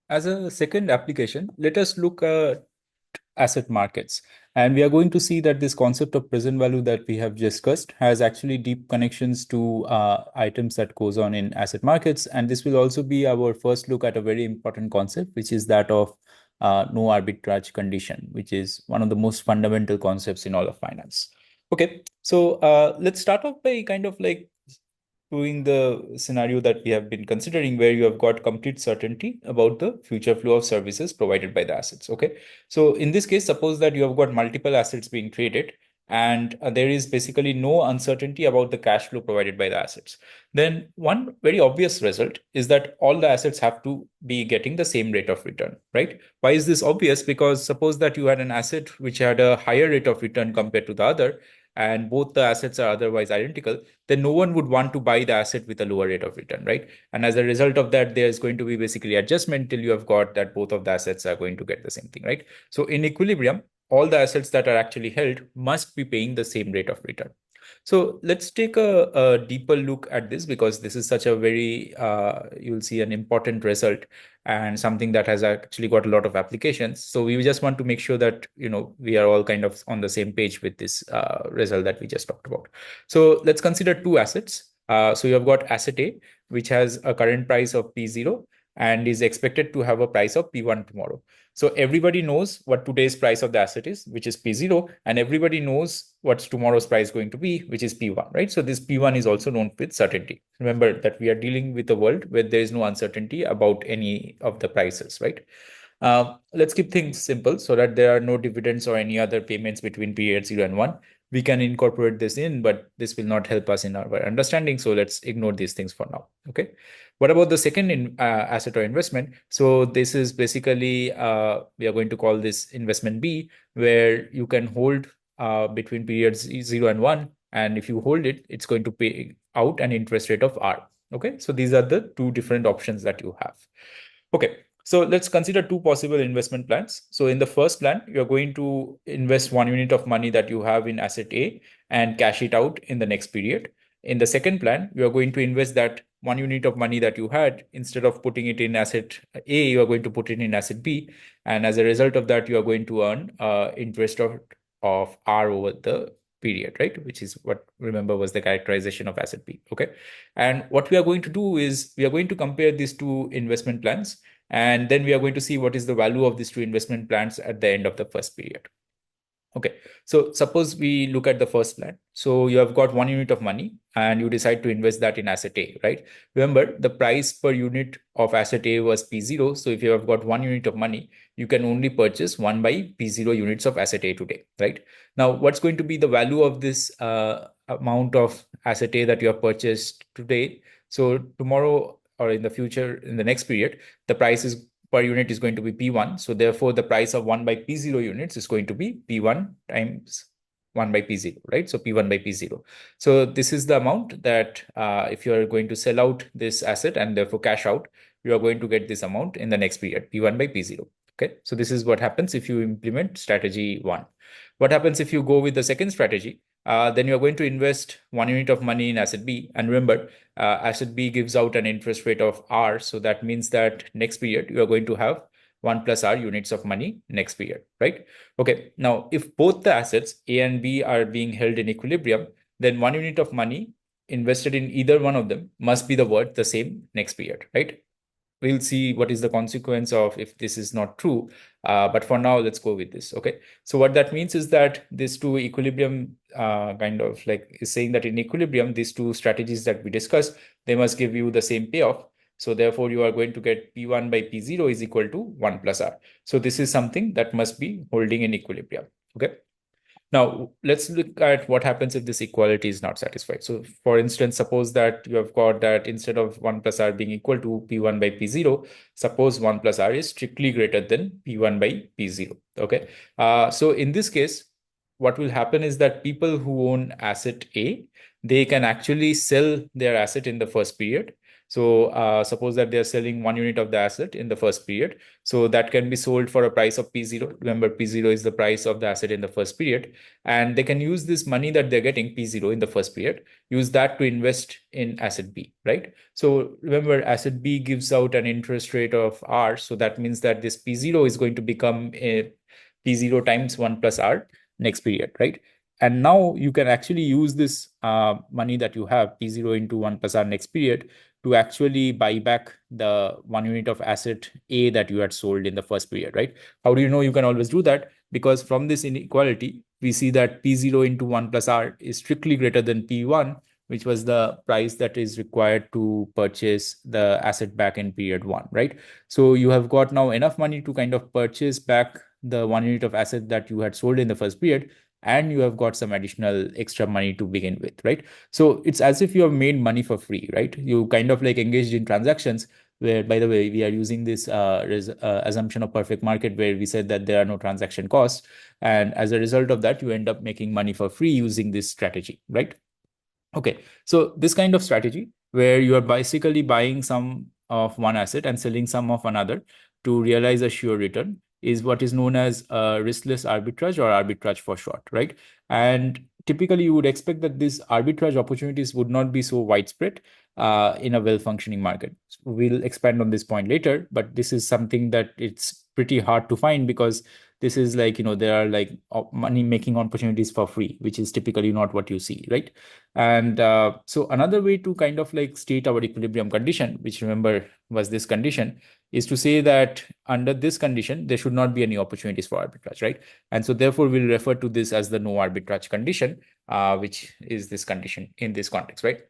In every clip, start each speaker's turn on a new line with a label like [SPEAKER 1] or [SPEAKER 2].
[SPEAKER 1] as a second application, let us look at asset markets. And we are going to see that this concept of present value that we have discussed has actually deep connections to items that goes on in asset markets. And this will also be our first look at a very important concept, which is that of no arbitrage condition, which is one of the most fundamental concepts in all of finance. Okay, so let's start off by kind of like doing the scenario that we have been considering, where you have got complete certainty about the future flow of services provided by the assets. Okay. So in this case, suppose that you have got multiple assets being traded, and there is basically no uncertainty about the cash flow provided by the assets. Then one very obvious result is that all the assets have to be getting the same rate of return, right? Why is this obvious? Because suppose that you had an asset which had a higher rate of return compared to the other, and both the assets are otherwise identical, then no one would want to buy the asset with a lower rate of return, right? And as a result of that, there's going to be basically adjustment till you have got that both of the assets are going to get the same thing, right? So in equilibrium, all the assets that are actually held must be paying the same rate of return. So let's take a deeper look at this, because this is such a very, you'll see an important result and something that has actually got a lot of applications. So we just want to make sure that, we are all kind of on the same page with this result that we just talked about. So let's consider two assets. So you have got asset A, which has a current price of P0 and is expected to have a price of P1 tomorrow. So everybody knows what today's price of the asset is, which is P0, and everybody knows what's tomorrow's price going to be, which is P1, right? So this P1 is also known with certainty. Remember that we are dealing with a world where there is no uncertainty about any of the prices, right? Let's keep things simple so that there are no dividends or any other payments between period 0 and 1. We can incorporate this in, but this will not help us in our understanding. So let's ignore these things for now. Okay. What about the second asset or investment? So this is basically, we are going to call this investment B, where you can hold between periods 0 and 1. And if you hold it, it's going to pay out an interest rate of R. Okay. So these are the two different options that you have. Okay. So let's consider two possible investment plans. So in the first plan, you're going to invest 1 unit of money that you have in asset A and cash it out in the next period. In the second plan, you are going to invest that 1 unit of money that you had. Instead of putting it in asset A, you are going to put it in asset B. And as a result of that, you are going to earn interest of R over the period, right? Which is what, remember, was the characterization of asset B. Okay. And what we are going to do is we are going to compare these two investment plans, and then we are going to see what is the value of these two investment plans at the end of the first period. Okay, so suppose we look at the first plan. So you have got 1 unit of money and you decide to invest that in asset A, right? Remember, the price per unit of asset A was P0. So if you have got 1 unit of money, you can only purchase 1 by P0 units of asset A today, right? Now, what's going to be the value of this amount of asset A that you have purchased today? So tomorrow or in the future, in the next period, the price is per unit is going to be P1. So therefore, the price of 1 by P0 units is going to be P1 times 1 by P0, right? So P1 by P0. So this is the amount that if you are going to sell out this asset and therefore cash out, you are going to get this amount in the next period, P1 by P0. Okay, so this is what happens if you implement strategy 1. What happens if you go with the second strategy? Then you're going to invest 1 unit of money in asset B. And remember, asset B gives out an interest rate of R. So that means that next period, you are going to have 1 plus R units of money next period, right? Okay. Now, if both the assets A and B are being held in equilibrium, then 1 unit of money invested in either one of them must be the worth the same next period, right? We'll see what is the consequence of if this is not true. But for now, let's go with this. Okay. So what that means is that these two equilibrium kind of like is saying that in equilibrium, these two strategies that we discussed, they must give you the same payoff. So therefore, you are going to get P1 by P0 is equal to 1 plus R. So this is something that must be holding in equilibrium. Okay. Now, let's look at what happens if this equality is not satisfied. So, for instance, suppose that you have got that instead of 1 plus R being equal to P1 by P0, suppose 1 plus R is strictly greater than P1 by P0. Okay. So, in this case, what will happen is that people who own asset A, they can actually sell their asset in the first period. So suppose that they're selling 1 unit of the asset in the first period. So that can be sold for a price of P0. Remember, P0 is the price of the asset in the first period. And they can use this money that they're getting, P0 in the first period, use that to invest in asset B, right? So remember, asset B gives out an interest rate of R. So that means that this P0 is going to become a P0 times 1 plus R next period, right? And now you can actually use this money that you have, P0 into 1 plus R next period, to actually buy back the 1 unit of asset A that you had sold in the first period, right? How do you know you can always do that? Because from this inequality, we see that P0 into 1 plus R is strictly greater than P1, which was the price that is required to purchase the asset back in period 1, right? So you have got now enough money to kind of purchase back the 1 unit of asset that you had sold in the first period, and you have got some additional extra money to begin with, right? So it's as if you have made money for free, right? You kind of like engaged in transactions where, by the way, we are using this assumption of perfect market where we said that there are no transaction costs. And as a result of that, you end up making money for free using this strategy, right? Okay, so this kind of strategy where you are basically buying some of one asset and selling some of another to realize a sure return is what is known as riskless arbitrage, or arbitrage for short, right? And typically you would expect that these arbitrage opportunities would not be so widespread in a well-functioning market. So we'll expand on this point later, but this is something that it's pretty hard to find because this is like, there are like money making opportunities for free, which is typically not what you see, right? And so another way to kind of like state our equilibrium condition, which remember was this condition, is to say that under this condition, there should not be any opportunities for arbitrage, right? And so therefore, we'll refer to this as the no arbitrage condition, which is this condition in this context, right?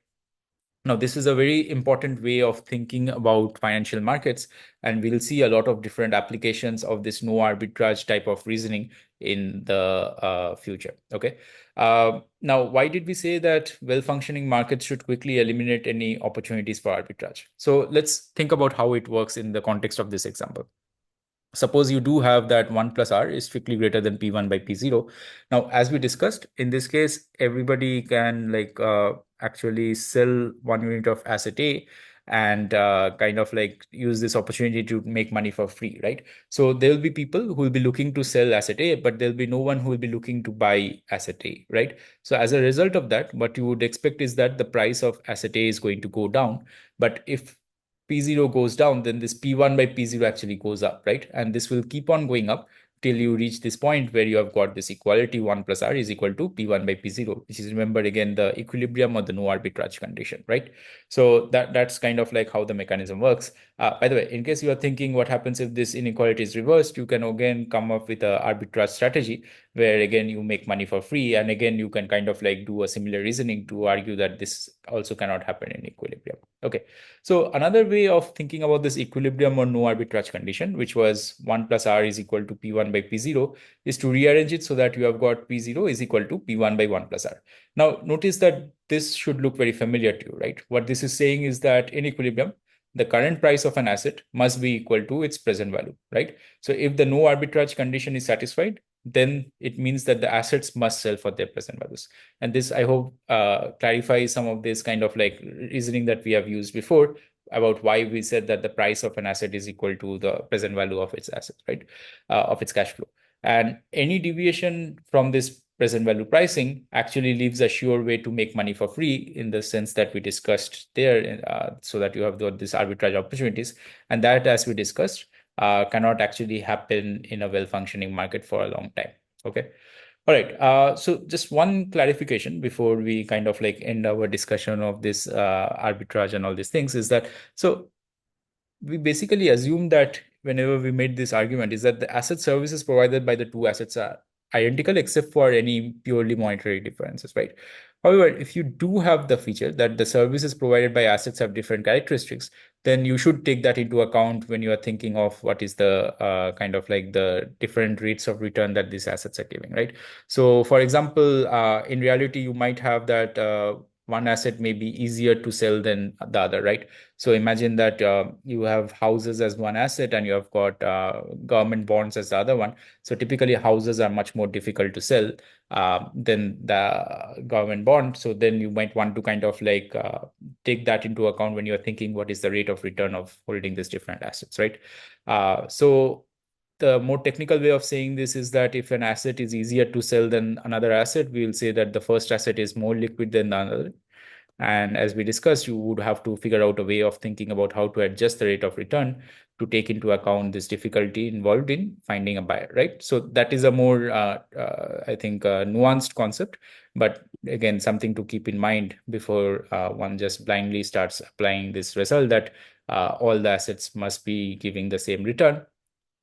[SPEAKER 1] Now, this is a very important way of thinking about financial markets, and we'll see a lot of different applications of this no arbitrage type of reasoning in the future. Okay. Now, why did we say that well-functioning markets should quickly eliminate any opportunities for arbitrage? So let's think about how it works in the context of this example. Suppose you do have that 1 plus R is strictly greater than P1 by P0. Now, as we discussed, in this case, everybody can like actually sell 1 unit of asset A and kind of like use this opportunity to make money for free, right? So there will be people who will be looking to sell asset A, but there'll be no one who will be looking to buy asset A, right? So as a result of that, what you would expect is that the price of asset A is going to go down. But if P0 goes down, then this P1 by P0 actually goes up, right? And this will keep on going up till you reach this point where you have got this equality 1 plus R is equal to P1 by P0, which is, remember again, the equilibrium or the no arbitrage condition, right? So that's kind of like how the mechanism works. By the way, in case you are thinking what happens if this inequality is reversed, you can again come up with a arbitrage strategy where again you make money for free. And again, you can kind of like do a similar reasoning to argue that this also cannot happen in equilibrium. Okay. So another way of thinking about this equilibrium or no arbitrage condition, which was 1 plus R is equal to P1 by P0, is to rearrange it so that you have got P0 is equal to P1 by 1 plus R. Now, notice that this should look very familiar to you, right? What this is saying is that in equilibrium, the current price of an asset must be equal to its present value, right? So if the no arbitrage condition is satisfied, then it means that the assets must sell for their present values. And this, I hope, clarifies some of this kind of like reasoning that we have used before about why we said that the price of an asset is equal to the present value of its asset, right? Of its cash flow. And any deviation from this present value pricing actually leaves a sure way to make money for free in the sense that we discussed there, so that you have these arbitrage opportunities. And that, as we discussed, cannot actually happen in a well-functioning market for a long time. Okay. All right. So just one clarification before we kind of like end our discussion of this arbitrage and all these things is that, so we basically assume that whenever we made this argument is that the asset services provided by the two assets are identical except for any purely monetary differences, right? However, if you do have the feature that the services provided by assets have different characteristics, then you should take that into account when you are thinking of what is the kind of like the different rates of return that these assets are giving, right? So for example, in reality, you might have that one asset may be easier to sell than the other, right? So imagine that you have houses as one asset and you have got government bonds as the other one. So typically houses are much more difficult to sell than the government bond. So then you might want to kind of like take that into account when you're thinking what is the rate of return of holding these different assets, right? So the more technical way of saying this is that if an asset is easier to sell than another asset, we will say that the first asset is more liquid than the other. And as we discussed, you would have to figure out a way of thinking about how to adjust the rate of return to take into account this difficulty involved in finding a buyer, right? So that is a more, I think, nuanced concept, but again, something to keep in mind before one just blindly starts applying this result that all the assets must be giving the same return.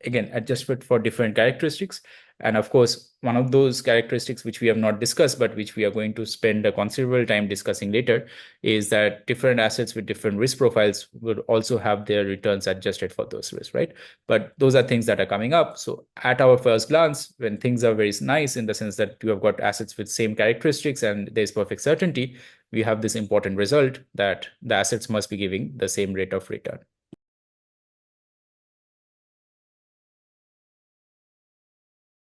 [SPEAKER 1] Again, adjustment for different characteristics. And of course, one of those characteristics which we have not discussed, but which we are going to spend a considerable time discussing later, is that different assets with different risk profiles would also have their returns adjusted for those risks, right? But those are things that are coming up. So at our first glance, when things are very nice in the sense that you have got assets with same characteristics and there's perfect certainty, we have this important result that the assets must be giving the same rate of return.